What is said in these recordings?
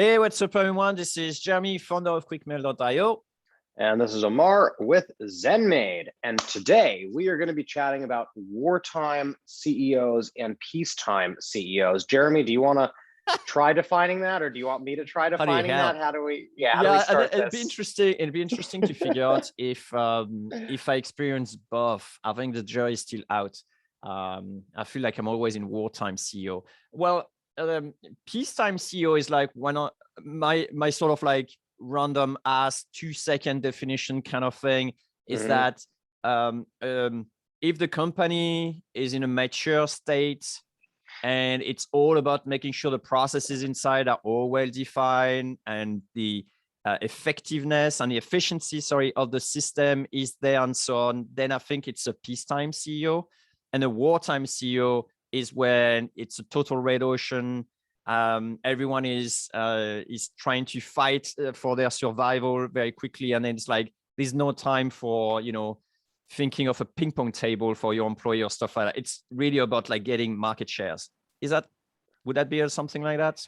Hey, what's up, everyone? This is Jeremy, founder of QuickMail.io. And this is Omar with ZenMaid. And today we are going to be chatting about wartime CEOs and peacetime CEOs. Jeremy, do you want to try defining that, or do you want me to try defining that? How do we start it'd this? be interesting to figure out if I experience both. I think the jury is still out. I feel like I'm always in wartime CEO. Well, peacetime CEO is like my sort of like random ass 2-second definition kind of thing is that if the company is in a mature state and it's all about making sure the processes inside are all well defined and the effectiveness and the efficiency, of the system is there and so on, then I think it's a peacetime CEO. And a wartime CEO is when it's a total red ocean. Everyone is trying to fight for their survival very quickly, and then it's like there's no time for thinking of a ping pong table for your employee or stuff like that. It's really about like getting market shares. Would that be something like that?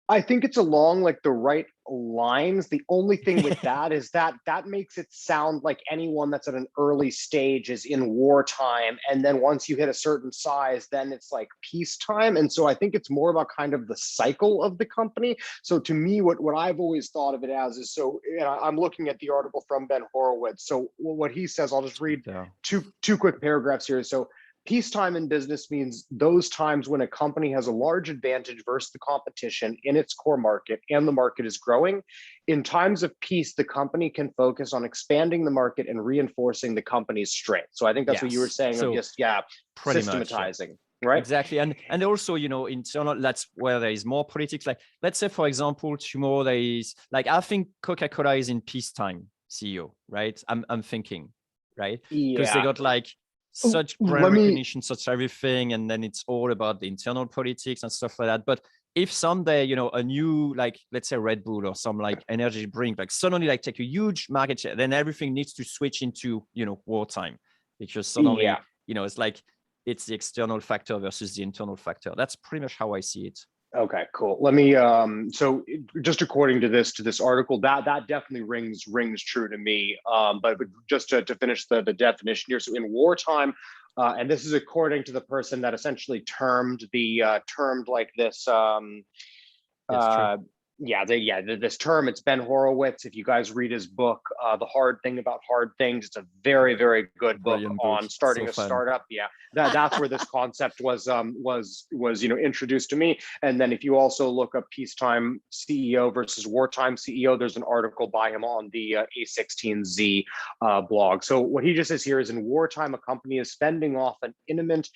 I think it's along like the right lines. The only thing with that is that makes it sound like anyone that's at an early stage is in wartime. And then once you hit a certain size, then it's like peacetime. And so I think it's more about kind of the cycle of the company. So to me, what I've always thought of it as is, I'm looking at the article from Ben Horowitz. So what he says, I'll just read two quick paragraphs here. So peacetime in business means those times when a company has a large advantage versus the competition in its core market and the market is growing. In times of peace, the company can focus on expanding the market and reinforcing the company's strength. So I think that's what you were saying, so systematizing. Much, yeah. Right? Exactly. And also, internal, that's where there is more politics. Like, let's say, for example, tomorrow there is, like, I think Coca-Cola is in peacetime CEO, right? I'm thinking, right? Because they got like such brand recognition, such everything, and then it's all about the internal politics and stuff like that. But if someday, a new, like, let's say Red Bull or some like energy drink, like suddenly like take a huge market share, then everything needs to switch into, wartime, because suddenly, it's like, it's the external factor versus the internal factor. That's pretty much how I see it. Okay, cool. Let me so just according to this article, that definitely rings true to me. But just to finish the definition here. So in wartime, and this is according to the person that essentially termed like this this term, it's Ben Horowitz. If you guys read his book, The Hard Thing About Hard Things, it's a very, very good book on starting a startup. Yeah, that's where this concept was introduced to me. And then if you also look up peacetime CEO versus wartime CEO, there's an article by him on the A16Z blog. So what he just says here is, in wartime, a company is fending off an imminent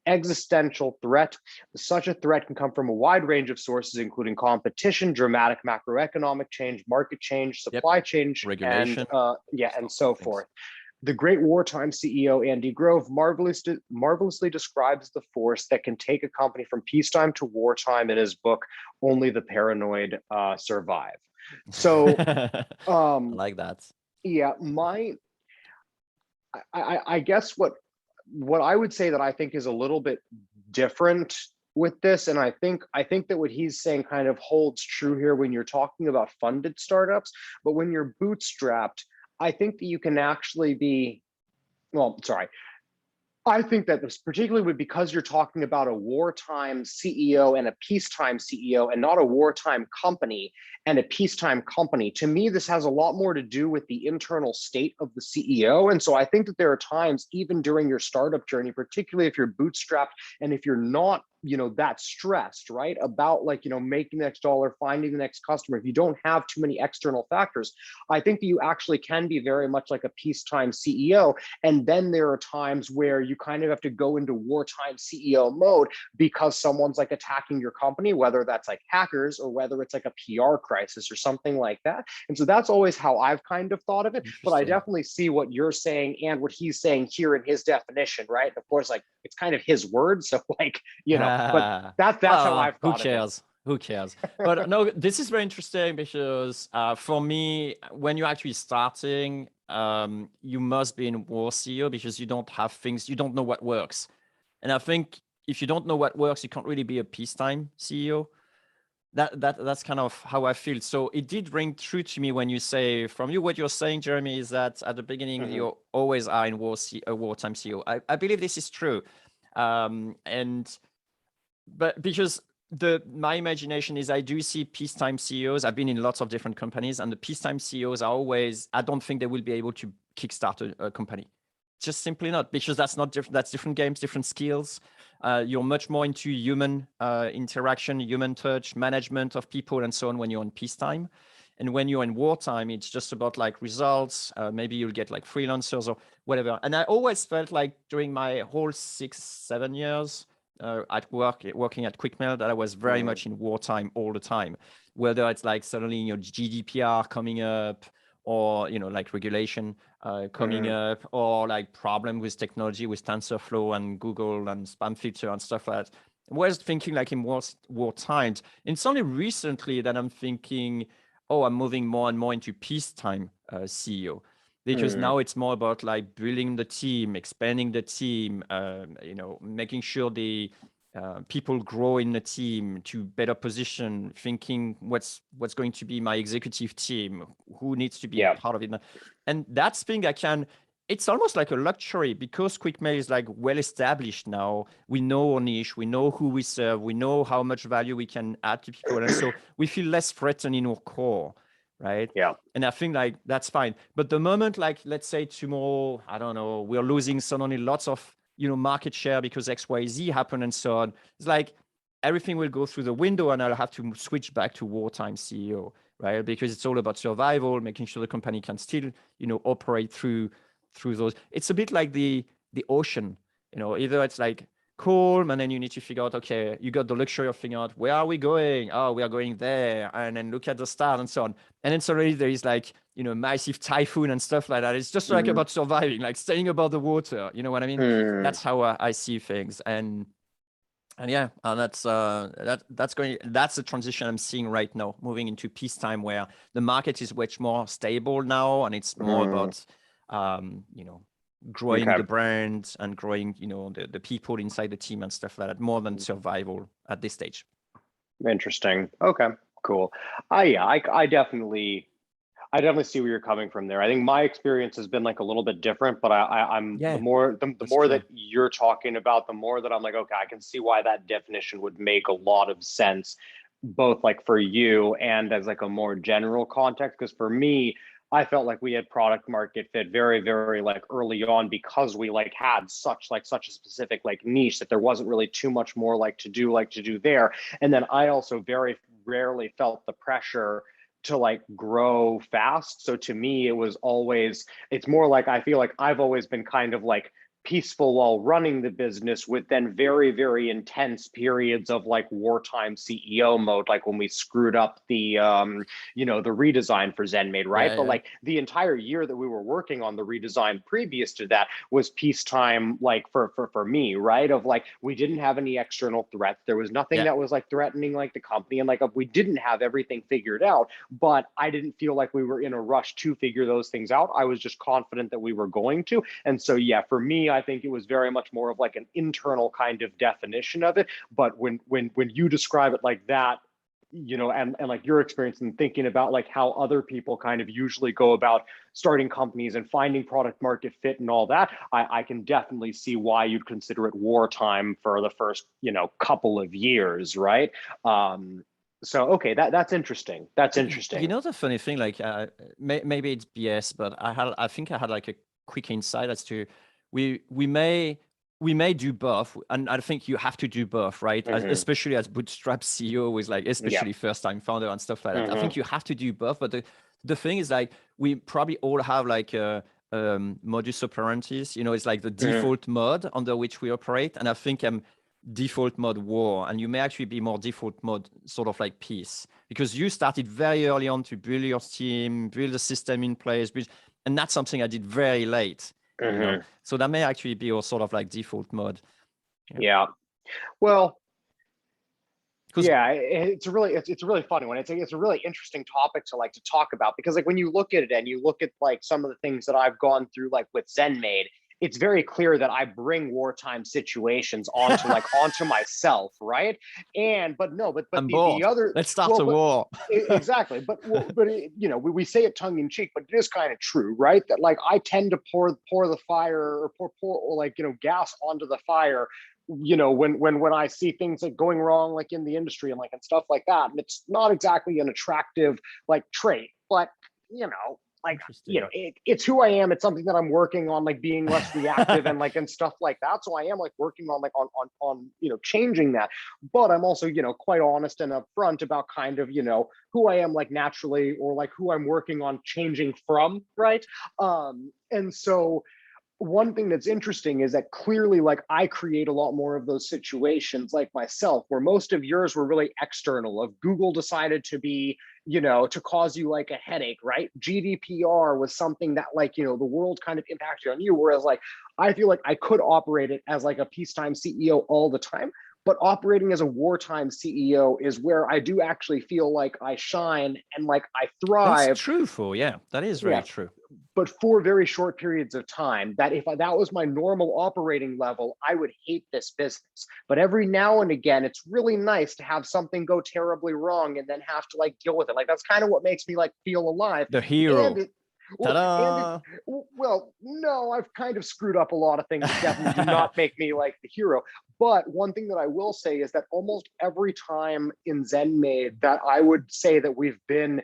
existential threat. Such a threat can come from a wide range of sources, including competition, dramatic macroeconomic change, market change, supply change, regulation, and so forth. The great wartime CEO, Andy Grove, marvelously describes the force that can take a company from peacetime to wartime in his book, Only the Paranoid Survive. So I like that. Yeah, I guess what I would say that I think is a little bit different with this, and I think that what he's saying kind of holds true here when you're talking about funded startups, but when you're bootstrapped, I think that you can actually be, I think that this, particularly because you're talking about a wartime CEO and a peacetime CEO and not a wartime company and a peacetime company, to me, this has a lot more to do with the internal state of the CEO. And so I think that there are times, even during your startup journey, particularly if you're bootstrapped and if you're not that stressed, right, about making the next dollar, finding the next customer, if you don't have too many external factors, I think that you actually can be very much like a peacetime CEO. And then there are times where you kind of have to go into wartime CEO mode because someone's like attacking your company, whether that's like hackers or whether it's like a PR crisis or something like that. And so that's always how I've kind of thought of it. But I definitely see what you're saying and what he's saying here in his definition, right? And of course, like, it's kind of his words, so like, but that's how I've thought of it. Who cares? But no, this is very interesting because for me, when you're actually starting, you must be in war CEO because you don't have things, you don't know what works. And I think if you don't know what works, you can't really be a peacetime CEO. That's kind of how I feel. So it did ring true to me when you say, from you, what you're saying, Jeremy, is that at the beginning you always are in a wartime CEO. I believe this is true, but because my imagination is, I do see peacetime CEOs. I've been in lots of different companies, and the peacetime CEOs are always, I don't think they will be able to kickstart a company. Just simply not, because that's not different. That's different games, different skills. You're much more into human interaction, human touch, management of people, and so on when you're in peacetime. And when you're in wartime, it's just about like results. Maybe you'll get like freelancers or whatever. And I always felt like during my whole 6-7 years at working at Quickmail, that I was very much in wartime all the time. Whether it's like suddenly GDPR coming up, or like regulation coming up, or like problem with technology with TensorFlow and Google and spam filter and stuff like that. I was thinking like in war times. And it's only recently that I'm thinking, oh, I'm moving more and more into peacetime CEO, because now it's more about like building the team, expanding the team, making sure the people grow in the team to better position, thinking what's going to be my executive team, who needs to be part of it. And that's thing it's almost like a luxury, because Quickmail is like well established now. We know our niche, we know who we serve, we know how much value we can add to people. And so we feel less threatened in our core, right? Yeah. And I think like that's fine. But the moment, like, let's say tomorrow, I don't know, we're losing suddenly lots of market share because XYZ happened and so on, it's like everything will go through the window, and I'll have to switch back to wartime CEO, right? Because it's all about survival, making sure the company can still operate through those. It's a bit like the ocean, either it's like calm, and then you need to figure out, okay, you got the luxury of figuring out, where are we going? Oh, we are going there, and then look at the stars and so on. And then suddenly there is like massive typhoon and stuff like that. It's just like about surviving, like staying above the water. You know what I mean? That's how I see things. And yeah, that's the transition I'm seeing right now, moving into peacetime, where the market is much more stable now, and it's more about growing the brand and growing the people inside the team and stuff like that, more than survival at this stage. Interesting. Okay, cool. I definitely see where you're coming from there. I think my experience has been like a little bit different, but the more that you're talking about, the more that I'm like, okay, I can see why that definition would make a lot of sense, both like for you and as like a more general context. Because for me, I felt like we had product market fit very, very like early on, because we like had such a specific like niche that there wasn't really too much more like to do there. And then I also very rarely felt the pressure to like grow fast. So to me, it's more like, I feel like I've always been kind of like peaceful while running the business, with then very, very intense periods of like wartime CEO mode, like when we screwed up the the redesign for ZenMaid, right? But like the entire year that we were working on the redesign previous to that was peacetime, like for me, right? Of like, we didn't have any external threats. There was nothing that was like threatening like the company, and like we didn't have everything figured out, but I didn't feel like we were in a rush to figure those things out. I was just confident that we were going to. And so yeah, for me, I think it was very much more of like an internal kind of definition of it. But when you describe it like that, and like your experience and thinking about like how other people kind of usually go about starting companies and finding product market fit and all that, I can definitely see why you'd consider it wartime for the first, couple of years, right? So, okay, that's interesting. That's interesting. The funny thing, like maybe it's BS, but I think I had like a quick insight as to we may do both, and I think you have to do both, right? Especially as bootstrap CEO, with like especially first time founder and stuff like that. I think you have to do both. But the thing is, like, we probably all have like a modus operandi. It's like the default mode under which we operate, and I think I'm default mode war, and you may actually be more default mode sort of like peace, because you started very early on to build your team, build a system in place, and that's something I did very late. So that may actually be your sort of like default mode. Yeah. Well, yeah, it's a really funny one. It's a really interesting topic to talk about, because like when you look at it and you look at like some of the things that I've gone through like with ZenMaid, it's very clear that I bring wartime situations onto myself, right? And but no, but I'm the bored. other, Let's start well, a but war. exactly, but we say it tongue in cheek, but it is kind of true, right? That like I tend to pour the fire, or pour or like gas onto the fire, when I see things like going wrong, like in the industry and like and stuff like that. And it's not exactly an attractive like trait, but like Interesting. it's who I am. It's something that I'm working on, like being less reactive and like and stuff like that. So I am like working on like on changing that. But I'm also quite honest and upfront about kind of who I am like naturally, or like who I'm working on changing from, right? And so one thing that's interesting is that clearly like I create a lot more of those situations like myself, where most of yours were really external, of Google decided to be to cause you like a headache, right? GDPR was something that like the world kind of impacted on you, whereas like I feel like I could operate it as like a peacetime CEO all the time, but operating as a wartime CEO is where I do actually feel like I shine and like I thrive. That's true, yeah, that is very true. But for very short periods of time, that if that was my normal operating level, I would hate this business. But every now and again, it's really nice to have something go terribly wrong and then have to like deal with it. Like that's kind of what makes me like feel alive. The hero. And well, no, I've kind of screwed up a lot of things that definitely do not make me like the hero. But one thing that I will say is that almost every time in ZenMaid that I would say that we've been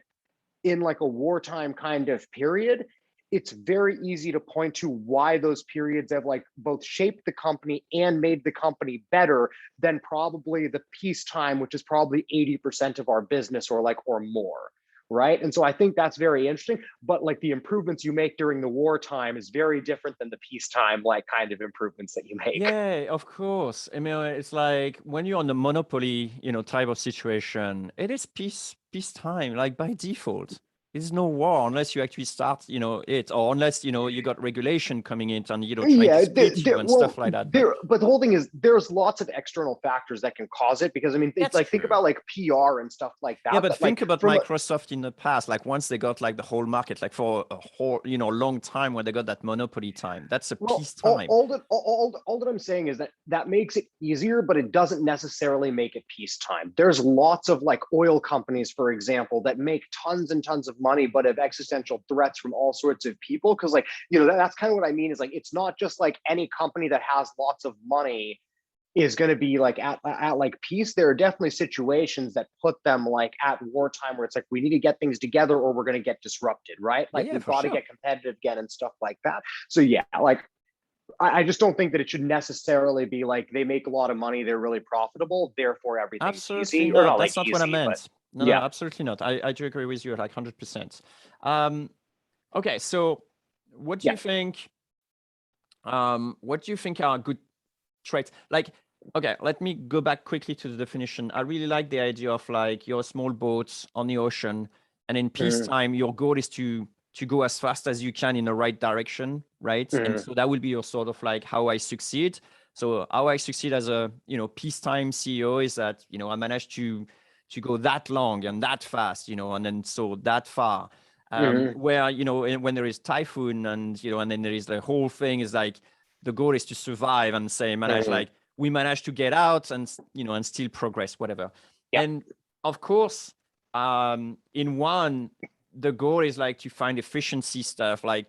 in like a wartime kind of period, it's very easy to point to why those periods have like both shaped the company and made the company better than probably the peacetime, which is probably 80% of our business or more, right? And so I think that's very interesting. But like the improvements you make during the wartime is very different than the peacetime like kind of improvements that you make. Yeah, of course. I mean, it's like when you're on the monopoly, type of situation, it is peacetime, like by default. There's no war unless you actually start, it, or unless, you got regulation coming in and, trying to split you and stuff like that. But the whole thing is there's lots of external factors that can cause it, because I mean, like think about like PR and stuff like that. Yeah, but think like, about Microsoft in the past, like once they got like the whole market, like for a whole, long time when they got that monopoly time, that's a peacetime. All that I'm saying is that makes it easier, but it doesn't necessarily make it peacetime. There's lots of like oil companies, for example, that make tons and tons of money, but have existential threats from all sorts of people. Cause like, that's kind of what I mean is like, it's not just like any company that has lots of money is going to be like at like peace. There are definitely situations that put them like at wartime, where it's like we need to get things together or we're going to get disrupted, right? Like we've got to get competitive again and stuff like that. So yeah, like I just don't think that it should necessarily be like they make a lot of money, they're really profitable, therefore everything's absolutely easy. Not. Or not That's like not what I easy, meant. No, absolutely not. I do agree with you like 100%. Okay, so what do you think? What do you think are good traits? Like, okay, let me go back quickly to the definition. I really like the idea of like you're a small boat on the ocean, and in peacetime, your goal is to go as fast as you can in the right direction, right? And so that will be your sort of like how I succeed. So how I succeed as a peacetime CEO is that I managed to go that long and that fast, and then so that far. Where when there is typhoon and and then there is the whole thing is like the goal is to survive and say manage like we managed to get out and and still progress, whatever. And of course, in one, the goal is like to find efficiency stuff, like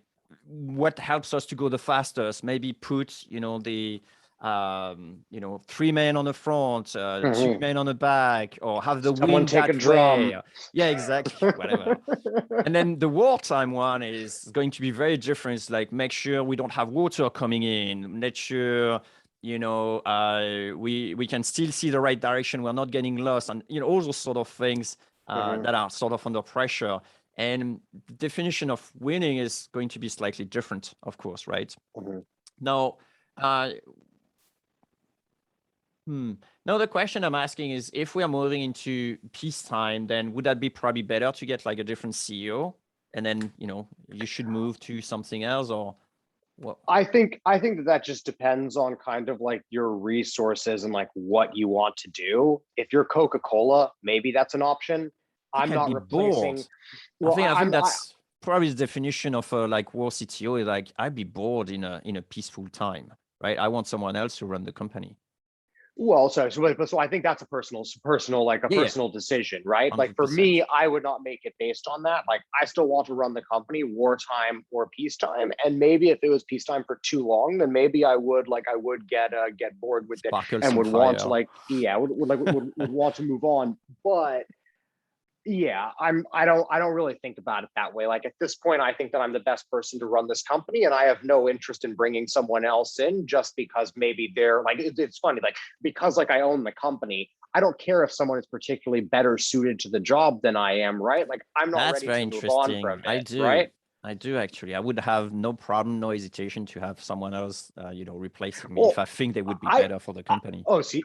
what helps us to go the fastest. Maybe put the 3 men on the front, 2 men on the back, or have the wind take that a drum. Way. Yeah, exactly. Whatever. And then the wartime one is going to be very different. It's like make sure we don't have water coming in. Make sure we can still see the right direction. We're not getting lost, and all those sort of things that are sort of under pressure. And the definition of winning is going to be slightly different, of course, right? Now, now the question I'm asking is, if we are moving into peacetime, then would that be probably better to get like a different CEO, and then you should move to something else, or what? I think that just depends on kind of like your resources and like what you want to do. If you're Coca-Cola, maybe that's an option. I'm not replacing. Well, I think that's probably the definition of a like war CTO is like, I'd be bored in a peaceful time, right? I want someone else to run the company. Well, so I think that's a personal, like a Yeah, personal decision, right? Like for 100%. me, I would not make it based on that. Like I still want to run the company wartime or peacetime, and maybe if it was peacetime for too long, then maybe I would get bored with it Sparkle and some would want to fire. like would want to move on. But yeah, I don't really think about it that way. Like at this point, I think that I'm the best person to run this company, and I have no interest in bringing someone else in just because maybe they're like it's funny, like because like I own the company, I don't care if someone is particularly better suited to the job than I am, right? Like I'm not That's ready very to move on interesting. from I it, do. right? I do actually. I would have no problem, no hesitation to have someone else, replacing me if Well, I think they would be I better for the company. see,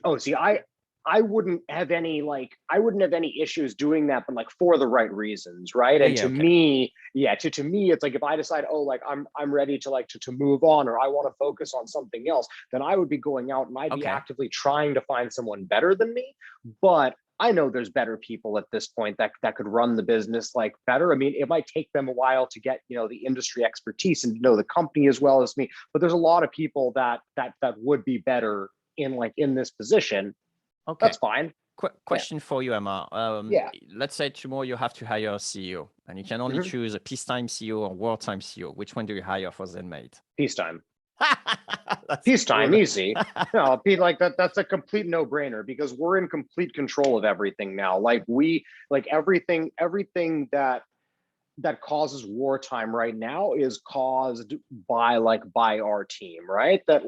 I wouldn't have any issues doing that, but like for the right reasons, right? Yeah, And yeah, to okay. me, yeah, to me, it's like if I decide, oh, like I'm ready to to move on, or I want to focus on something else, then I would be going out and I'd be Okay. actively trying to find someone better than me. But I know there's better people at this point that could run the business like better. I mean, it might take them a while to get, the industry expertise and to know the company as well as me, but there's a lot of people that would be better in this position. Okay. That's fine. Yeah. Question for you, Emma. Yeah. Let's say tomorrow you have to hire a CEO and you can only Mhm. choose a peacetime CEO or wartime CEO. Which one do you hire for ZenMaid? Peacetime. That's Peacetime, cool. easy. No, be like that. That's a complete no-brainer because we're in complete control of everything now. Like everything that causes wartime right now is caused by our team, right? That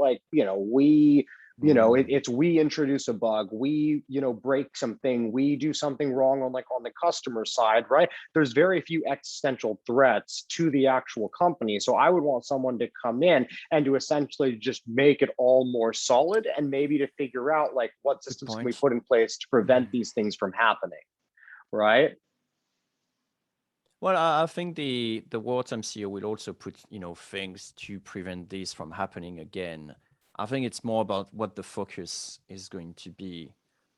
it's we introduce a bug, we break something, we do something wrong on the customer side, right? There's very few existential threats to the actual company, so I would want someone to come in and to essentially just make it all more solid, and maybe to figure out like what Good systems can we point. put in place to prevent these things from happening, right? Well, I think the wartime CEO will also put, things to prevent this from happening again. I think it's more about what the focus is going to be.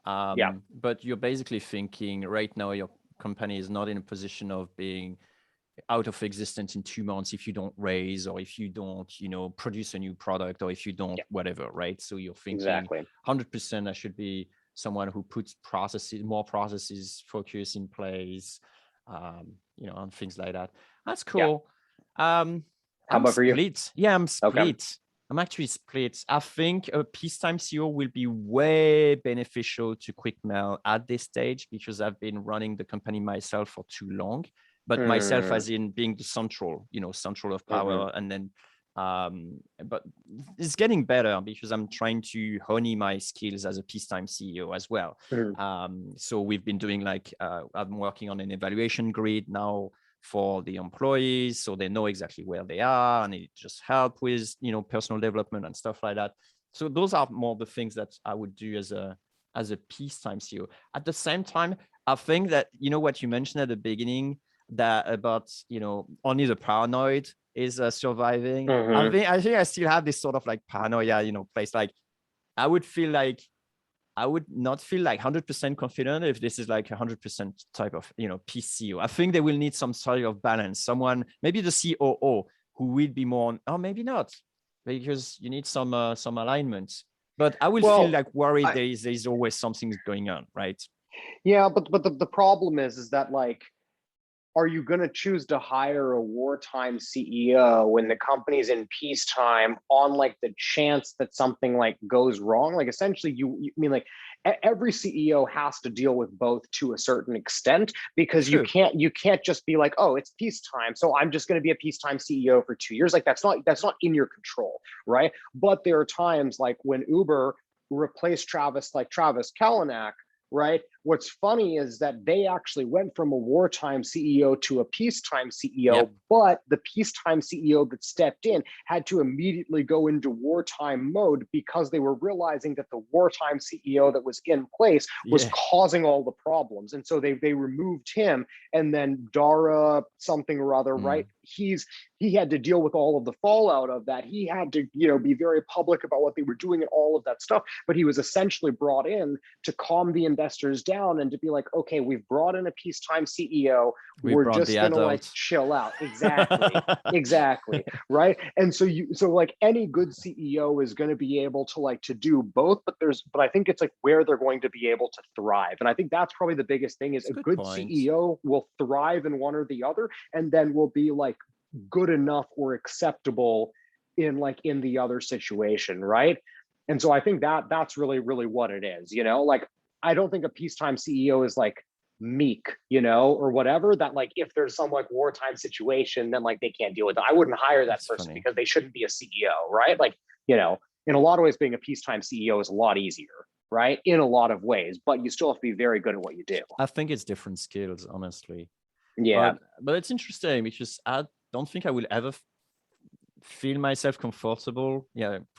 Yeah. But you're basically thinking right now your company is not in a position of being out of existence in 2 months if you don't raise or if you don't, produce a new product or if you don't Yeah, whatever, right? So you're thinking exactly. 100% I should be someone who puts more processes, focus in place, and things like that. That's Yeah. cool. How I'm about for you? split. Yeah, I'm Okay. split. I'm actually split. I think a peacetime CEO will be way beneficial to QuickMail at this stage because I've been running the company myself for too long. But myself Mm, as in being the central of hmm. power. And then, but it's getting better because I'm trying to hone my skills as a peacetime CEO as well. Hmm. So we've been doing I'm working on an evaluation grid now for the employees so they know exactly where they are and it just help with personal development and stuff like that. So those are more the things that I would do as a peacetime CEO. At the same time, I think that what you mentioned at the beginning, that about only the paranoid is surviving. I Hmm. think I still have this sort of like paranoia place. Like I would feel like I would not feel like 100% confident if this is like 100% type of, PCO. I think they will need some sort of balance. Someone, maybe the COO, who will be more, or maybe not, because you need some alignment. But I will feel Well, like worried I there's always something going on, right? yeah, but the problem is that like, are you going to choose to hire a wartime CEO when the company's in peacetime on like the chance that something like goes wrong? Like essentially, you mean like every CEO has to deal with both to a certain extent because you True. can't just be like, oh, it's peacetime, so I'm just going to be a peacetime CEO for 2 years. Like that's not in your control, right? But there are times like when Uber replaced Travis Kalanick, right? What's funny is that they actually went from a wartime CEO to a peacetime Yep. CEO, but the peacetime CEO that stepped in had to immediately go into wartime mode because they were realizing that the wartime CEO that was in place was Yeah. causing all the problems. And so they removed him, and then Dara something or other, right? Mm. He had to deal with all of the fallout of that. He had to, be very public about what they were doing and all of that stuff. But he was essentially brought in to calm the investors down down and to be like, okay, we've brought in a peacetime CEO. We We're brought just the gonna like adult. chill out. Exactly. Right. And so like any good CEO is going to be able to like to do both, but I think it's like where they're going to be able to thrive. And I think that's probably the biggest thing is That's a a good good point. CEO will thrive in one or the other, and then will be like good enough or acceptable in the other situation, right? And so I think that's really really what it is, like I don't think a peacetime CEO is like meek, or whatever, that like if there's some like wartime situation, then like they can't deal with it. I wouldn't hire that That's person funny. because they shouldn't be a CEO, right? Like, in a lot of ways, being a peacetime CEO is a lot easier, right? In a lot of ways, but you still have to be very good at what you do. I think it's different skills, honestly. Yeah. But it's interesting because I don't think I will ever feel myself comfortable,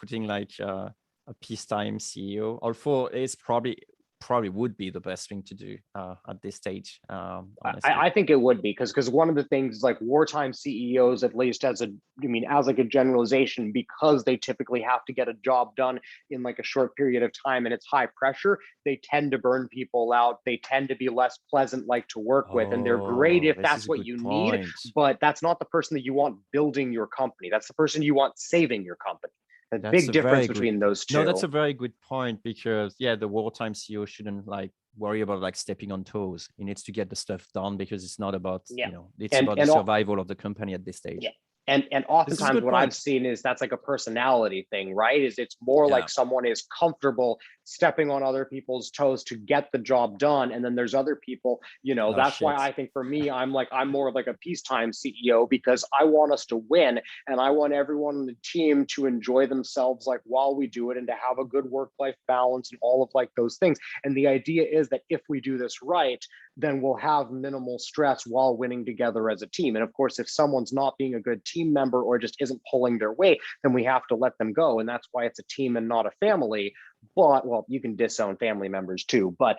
putting like a peacetime CEO. Although it's probably would be the best thing to do at this stage, honestly. I think it would be because one of the things like wartime CEOs, at least as like a generalization, because they typically have to get a job done in like a short period of time and it's high pressure, they tend to burn people out. They tend to be less pleasant like to work with, and they're great Oh, if this is that's a what good you need, point. but that's not the person that you want building your company. That's the person you want saving your company. A That's big a difference very good. between those No, that's two. a very good point because the wartime CEO shouldn't like worry about like stepping on toes. He needs to get the stuff done because it's not about Yeah. it's And about the and survival of the company at this Yeah. stage. And This is a oftentimes good what I've point. seen is that's like a personality thing, right? Is it's more Yeah. like someone is comfortable stepping on other people's toes to get the job done. And then there's other people, Oh that's why shit. I think for me, I'm more of like a peacetime CEO because I want us to win and I want everyone on the team to enjoy themselves like while we do it and to have a good work-life balance and all of like those things. And the idea is that if we do this right, then we'll have minimal stress while winning together as a team. And of course, if someone's not being a good team member or just isn't pulling their weight, then we have to let them go. And that's why it's a team and not a family. But well, you can disown family members too. But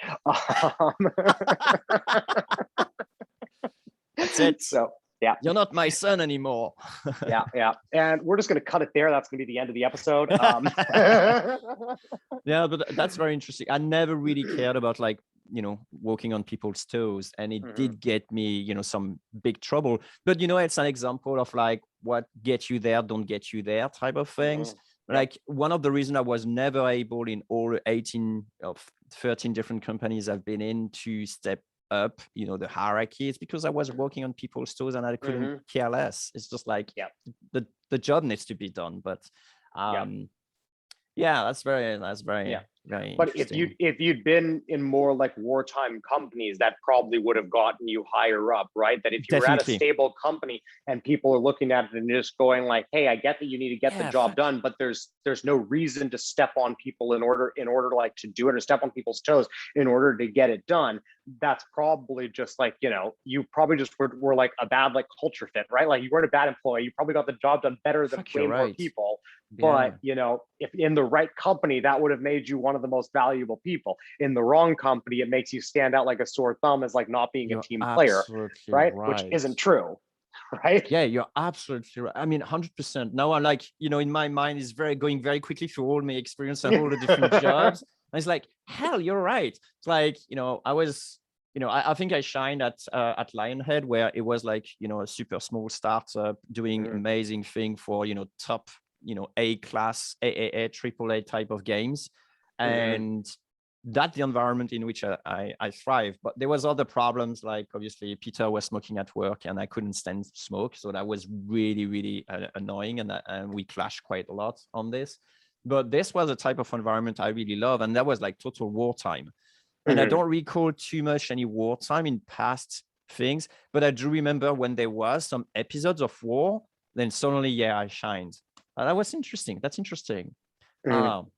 That's it. so yeah. You're not my son anymore. Yeah. And we're just going to cut it there. That's going to be the end of the episode. Yeah, but that's very interesting. I never really cared about like walking on people's toes, and it Mhm. did get me some big trouble. But it's an example of like what get you there don't get you there type of things. Yep. Like one of the reasons I was never able in all 18 of 13 different companies I've been in to step up the hierarchy is because I was working on people's toes and I couldn't Mhm. care less. It's just like Yep. the job needs to be done. But Yep. yeah, that's very Yeah. very But if interesting. you'd been in more like wartime companies, that probably would have gotten you higher up, right? That if you were at a Definitely. stable company and people are looking at it and just going like, "Hey, I get that you need to get the Yeah, job fuck. done, but there's no reason to step on people in order like to do it or step on people's toes in order to get it done." That's probably just like, you probably just were like a bad like culture fit, right? Like you weren't a bad employee. You probably got the job done better than Fuck, way you're more right. people. Yeah. But if in the right company, that would have made you one of the most valuable people. In the wrong company, it makes you stand out like a sore thumb as like not being a You're team player, absolutely right? Which right. isn't true, right? Yeah, you're absolutely right. I mean, 100%. Now I'm like, in my mind is going very quickly through all my experience and all the different jobs. And it's like, hell, you're right. It's like, I was, I think I shined at Lionhead, where it was like, a super small startup doing Mhm. amazing thing for, top, A class, AAA, AAA type of games. Mhm. And that's the environment in which I thrive. But there was other problems, like obviously Peter was smoking at work and I couldn't stand smoke. So that was really, really annoying. And we clashed quite a lot on this. But this was a type of environment I really love. And that was like total wartime. And I Mhm. don't recall too much any wartime in past things, but I do remember when there was some episodes of war, then suddenly, yeah, I shined. That was interesting. That's interesting. Mhm. Um,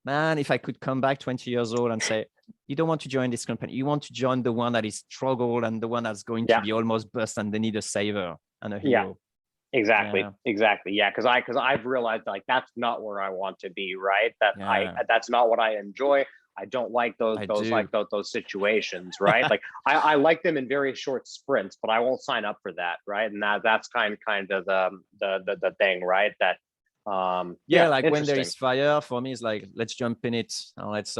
Man, if I could come back 20 years old and say, you don't want to join this company, you want to join the one that is struggled and the one that's going to Yeah. be almost bust and they need a saver and a Yeah. hero. Exactly. Yeah, Exactly. Yeah. Because I've realized like that's not where I want to be. Right. yeah, That's not what I enjoy. I don't like those I those like do. those situations, right? Like I like them in very short sprints, but I won't sign up for that, right? And that's kind of the thing, right? That Yeah, yeah, like when there interesting. is fire, for me, it's like, let's jump in it. And let's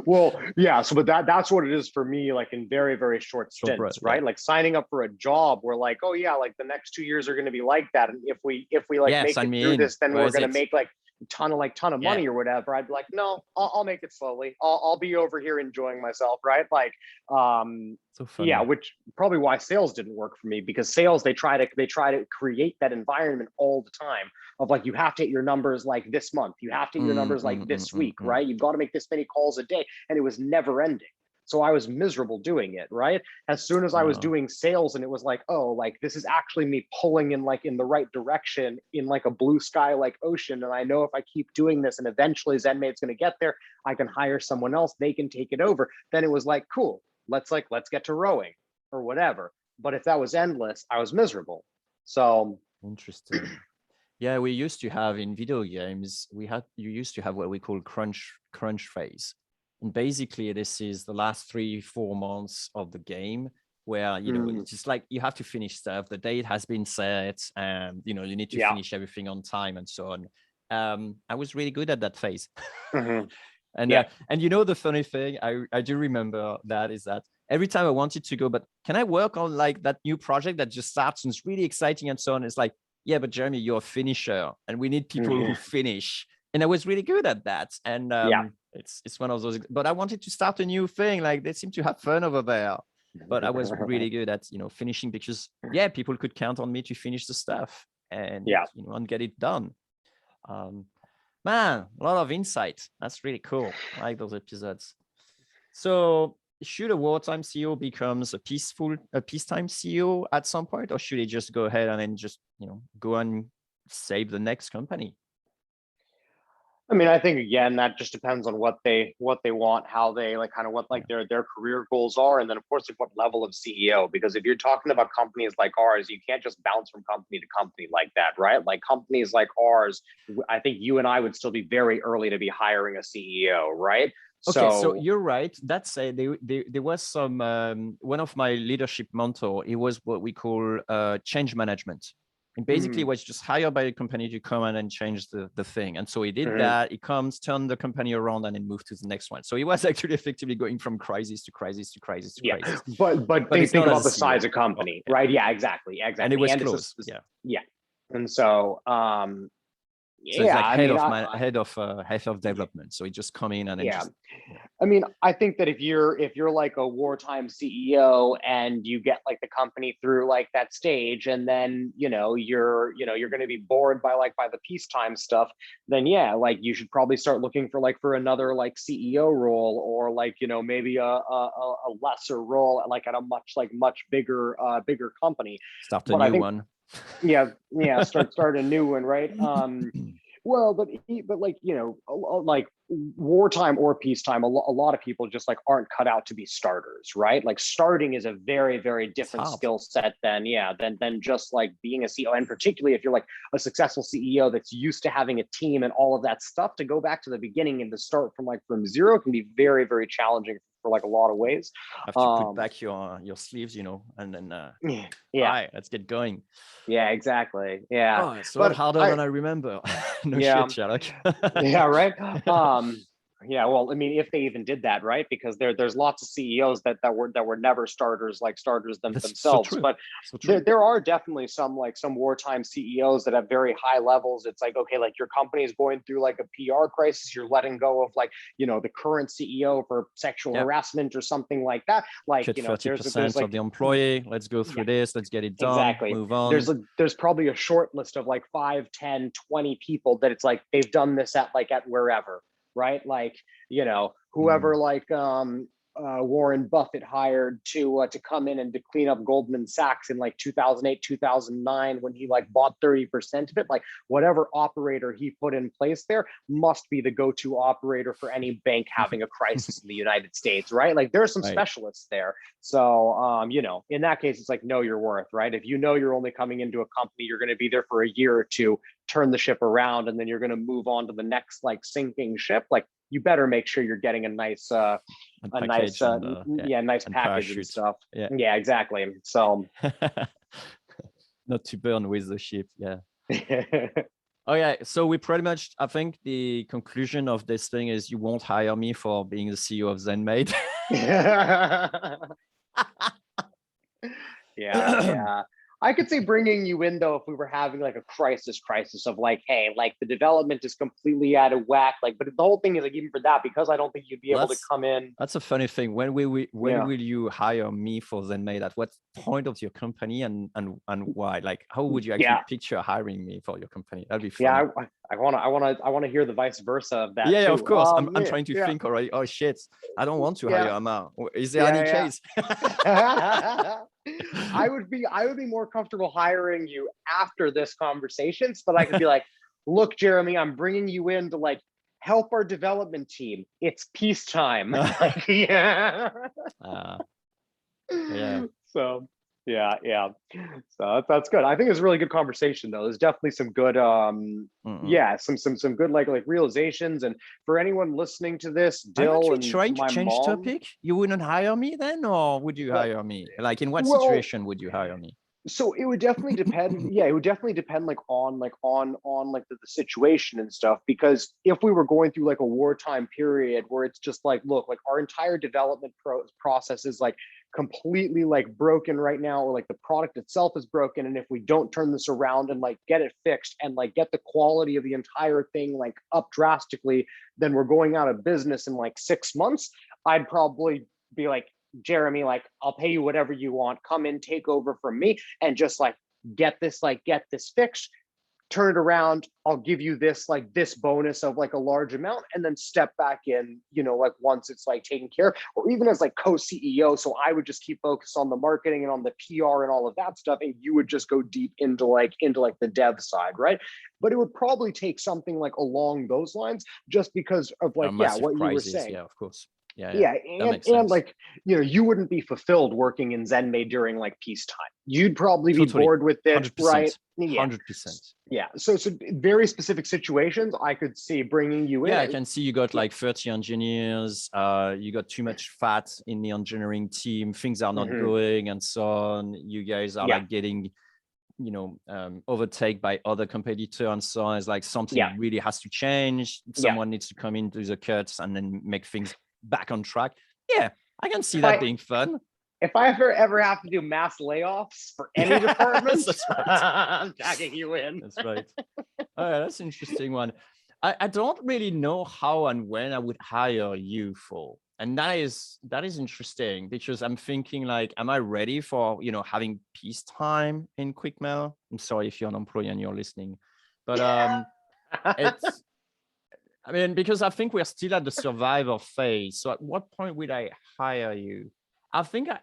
Well, yeah. So, but that's what it is for me, like in very, very short Short breath, stints, yeah. right? Like signing up for a job where like, oh yeah, like the next 2 years are going to be like that. And if we like Yeah, make sign it me through in. this, then Where we're is going to it? make like ton of Yeah, money or whatever. I'd be like, no, I'll make it slowly. I'll be over here enjoying myself, right? Like, so yeah, funny. which probably why sales didn't work for me, because sales, they try to create that environment all the time of like, you have to hit your numbers like this month, you have to hit your numbers like this week, right? You've got to make this many calls a day, and it was never ending. So I was miserable doing it, right? As soon as I was Uh, doing sales and it was like, oh, like this is actually me pulling in like in the right direction in like a blue sky like ocean, and I know if I keep doing this and eventually ZenMate's going to get there, I can hire someone else, they can take it over. Then it was like, cool, let's get to rowing or whatever. But if that was endless, I was miserable. So Interesting. Yeah, we used to have in video games, you used to have what we call crunch phase. And basically this is the last 3-4 months of the game where, it's just like you have to finish stuff. The date has been set and, you need to yeah. finish everything on time and so on. I was really good at that phase. Mhm. And Yeah. the funny thing, I do remember that is that every time I wanted to go, but can I work on like that new project that just starts and it's really exciting and so on? It's like, yeah, but Jeremy, you're a finisher, and we need people who Mhm. finish. And I was really good at that. And Yeah. it's one of those. But I wanted to start a new thing. Like they seem to have fun over there. But I was really good at finishing because people could count on me to finish the stuff and Yeah. and get it done. Um, Man, a lot of insight. That's really cool. I like those episodes. So should a wartime CEO becomes a peacetime CEO at some point, or should he just go ahead and then just, go and save the next company? I mean, I think again that just depends on what they want, how they like kind of what like Yeah. their career goals are, and then of course like what level of CEO. Because if you're talking about companies like ours, you can't just bounce from company to company like that, right? Like companies like ours, I think you and I would still be very early to be hiring a CEO, right? Okay, so So you're right. That's there was some one of my leadership mentor. It was what we call change management, and basically mhm, was just hired by a company to come in and change the thing. And so he did mhm. that. He comes, turned the company around, and then moved to the next one. So he was actually effectively going from crisis to crisis to crisis to Yeah, crisis. but But think it's not as about a the CEO. size of Oh, company, yeah. right? Yeah, exactly, And it exactly. was And it's close. Yeah. yeah, and so So it's yeah, like I mean, head of development. So he just come in and then yeah. just yeah. I mean, I think that if you're like a wartime CEO and you get like the company through like that stage, and then you're going to be bored by the peacetime stuff, then yeah, like you should probably start looking for another like CEO role, or like maybe a lesser role like at a much bigger company. Start a But I new think one. yeah, start a new one, right? Well, but like like wartime or peacetime, a lot of people just like aren't cut out to be starters, right? Like starting is a very, very It's different hard. skill set than just like being a CEO. And particularly if you're like a successful CEO that's used to having a team and all of that stuff, to go back to the beginning and to start from zero can be very, very challenging for like a lot of ways. Have to put Um, back your sleeves, and then all yeah, right, let's get going. yeah, exactly, yeah. Oh, it's a lot But harder I than I remember. No yeah. shit, Sherlock. Yeah, right. Yeah, well, I mean, if they even did that, right? Because there's lots of CEOs that were never starters, like starters That's so themselves. true. But So true. there are definitely some wartime CEOs that have very high levels. It's like, okay, like your company is going through like a PR crisis, you're letting go of like the current CEO for sexual Yeah. harassment or something like that. Like Cut there's 30% of like the employee. Let's go yeah, through this. Let's get it done. exactly. Move on. There's probably a short list of like 5, 10, 20 people that it's like they've done this at wherever, right? Like, Mm. whoever like Warren Buffett hired to come in and to clean up Goldman Sachs in like 2008, 2009 when he like bought 30% of it. Like whatever operator he put in place there must be the go-to operator for any bank having a crisis in the United States, right? Like there are some Right. specialists there. So in that case, it's like know your worth, right? If you're only coming into a company, you're going to be there for a year or two, turn the ship around, and then you're going to move on to the next like sinking ship. Like you better make sure you're getting a nice And a nice package and nice and package and parachute. stuff. Yeah. Yeah, exactly. So Not to burn with the ship. Yeah. Oh yeah, so we pretty much, I think the conclusion of this thing is you won't hire me for being the CEO of ZenMaid. Yeah. I could see bringing you in though if we were having like a crisis of like, hey, like the development is completely out of whack. Like, but the whole thing is like, even for that, because I don't think you'd be able to come in. That's a funny thing. When will Yeah. you hire me for ZenMaid? At what point of your company and why? Like, how would you actually Yeah. picture hiring me for your company? That'd be Yeah, funny. I want to hear the vice versa of that Yeah, too. of course. I'm Yeah, trying to yeah, think already. Oh shit, I don't want to yeah, hire Amar. Is there any yeah, case? yeah. I would be more comfortable hiring you after this conversation, so that I could be like, look, Jeremy, I'm bringing you in to like help our development team. It's peacetime. Like, yeah. Yeah. So yeah. So that's good. I think it's a really good conversation though. There's definitely some good yeah, some good like realizations. And for anyone listening to this, Aren't Dill you and trying to my change mom, topic? You wouldn't hire me then, or would you hire me? Like, in what well, situation would you hire me? so it would definitely depend. Yeah, it would definitely depend like on like the situation and stuff. Because if we were going through like a wartime period where it's just like, look, like our entire development process is like completely like broken right now, or like the product itself is broken, and if we don't turn this around and like get it fixed and like get the quality of the entire thing like up drastically, then we're going out of business in like 6 months. I'd probably be like, Jeremy, like, I'll pay you whatever you want. Come in, take over from me, and just like get this fixed, turn it around. I'll give you this bonus of like a large amount, and then step back in, like once it's like taken care of, or even as like co-CEO. So I would just keep focused on the marketing and on the PR and all of that stuff, and you would just go deep into the dev side, right? But it would probably take something like along those lines, just because of like, yeah, Massive what you were crisis. saying. Yeah, of course. Yeah, Yeah, that makes and sense. like, you wouldn't be fulfilled working in ZenMaid during like peacetime. You'd probably be Totally, bored with it, right? 100%, Yeah, 100%. yeah. So very specific situations, I could see bringing you Yeah, I in. can see you got like 30 engineers. You got too much fat in the engineering team. Things are not Mhm. going, and so on. You guys are Yeah, like getting, overtaken by other competitors, and so on. It's like yeah, something really has to change. yeah. Someone needs to come into the cuts and then make things back on track. Yeah, I can see If that I being fun. if I ever have to do mass layoffs for any Yes, department, that's right. I'm tagging you in. That's right. Oh, yeah, that's an interesting one. I don't really know how and when I would hire you for. And that is interesting, because I'm thinking like, am I ready for, having peacetime in QuickMail? I'm sorry if you're an employee and you're listening, but it's, I mean, because I think we're still at the survivor phase. So at what point would I hire you? I think I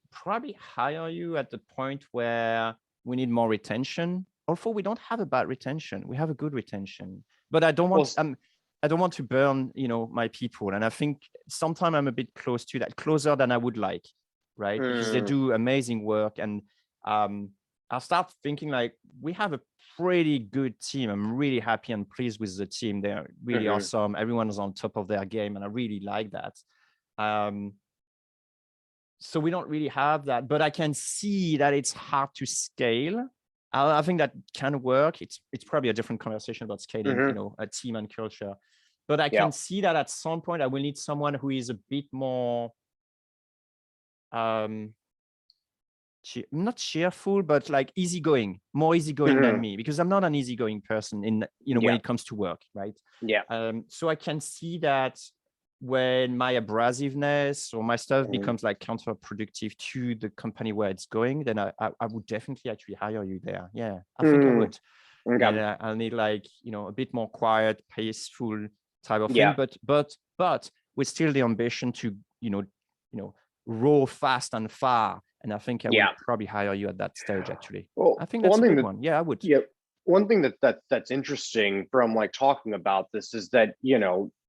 probably hire you at the point where we need more retention. Although we don't have a bad retention, we have a good retention. But Well, I don't want to burn, my people. And I think sometimes I'm a bit close to that, closer than I would like, right? Because they do amazing work. And I'll start thinking like, we have a pretty good team. I'm really happy and pleased with the team. They're really awesome. Everyone is on top of their game, and I really like that. So we don't really have that, but I can see that it's hard to scale. I think that can work. It's probably a different conversation about scaling, a team and culture. But I yeah. can see that at some point I will need someone who is a bit more not cheerful, but like easygoing, more easygoing than me, because I'm not an easygoing person in, when Yeah. it comes to work, right? Yeah. So I can see that when my abrasiveness or my stuff becomes like counterproductive to the company where it's going, then I would definitely actually hire you there. Yeah, I think I would. Okay. And I'll need like, a bit more quiet, peaceful type of Yeah. thing, but with still the ambition to, roll fast and far. And I think I would probably hire you at that stage, actually. Well, I think that's a good one. Yeah, I would. Yeah. One thing that's interesting from like talking about this is that,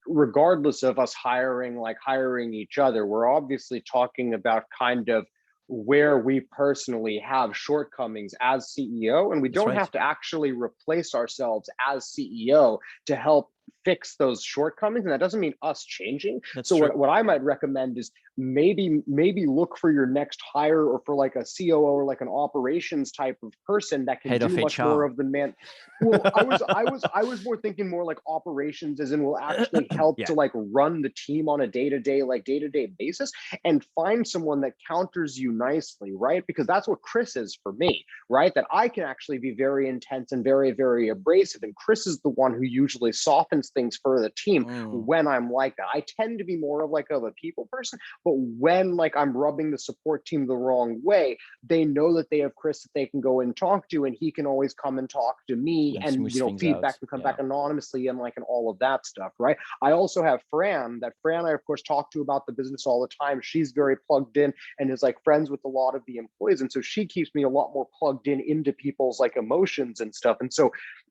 regardless of us hiring each other, we're obviously talking about kind of where we personally have shortcomings as CEO, and we That's don't right. have to actually replace ourselves as CEO to help fix those shortcomings, and that doesn't mean us changing. That's So true. what I might recommend is maybe look for your next hire, or for like a COO or like an operations type of person that can Head do of much HR. more of the man. Well, I was more thinking more like operations, as in will actually help Yeah. to like run the team on a day-to-day basis, and find someone that counters you nicely, right? Because that's what Chris is for me, right? That I can actually be very intense and very, very abrasive, and Chris is the one who usually softens things for the team when I'm like that. I tend to be more of like a people person, but when like I'm rubbing the support team the wrong way, they know that they have Chris that they can go and talk to, and he can always come and talk to me, And and smooth things feedback out. can come Yeah. back anonymously, and like and all of that stuff, right? I also have Fran I of course talk to about the business all the time. She's very plugged in and is like friends with a lot of the employees, and so she keeps me a lot more plugged in into people's like emotions and stuff. And so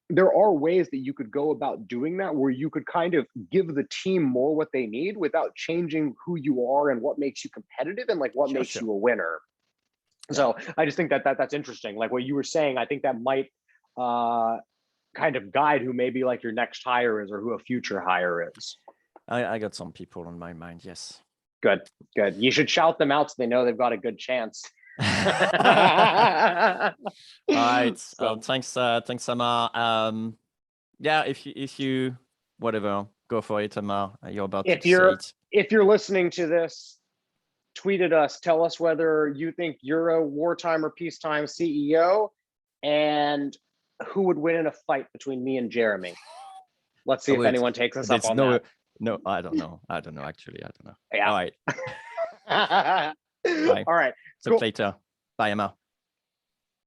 there are ways that you could go about doing that, where you could kind of give the team more what they need without changing who you are and what makes you competitive and like what makes you a winner. Yeah. So I just think that's interesting. Like what you were saying, I think that might kind of guide who maybe like your next hire is, or who a future hire is. I got some people on my mind. Yes. Good. You should shout them out so they know they've got a good chance. All right. So, Thanks, Amar. Yeah, if you whatever, go for it, Amar. You're about to say it. if you're listening to this, tweet at us. Tell us whether you think you're a wartime or peacetime CEO, and who would win in a fight between me and Jeremy. Let's see if anyone takes us up on that. No, I don't know. Actually, I don't know. Yeah. All right. Bye. All right. Talk later. Bye, Emma.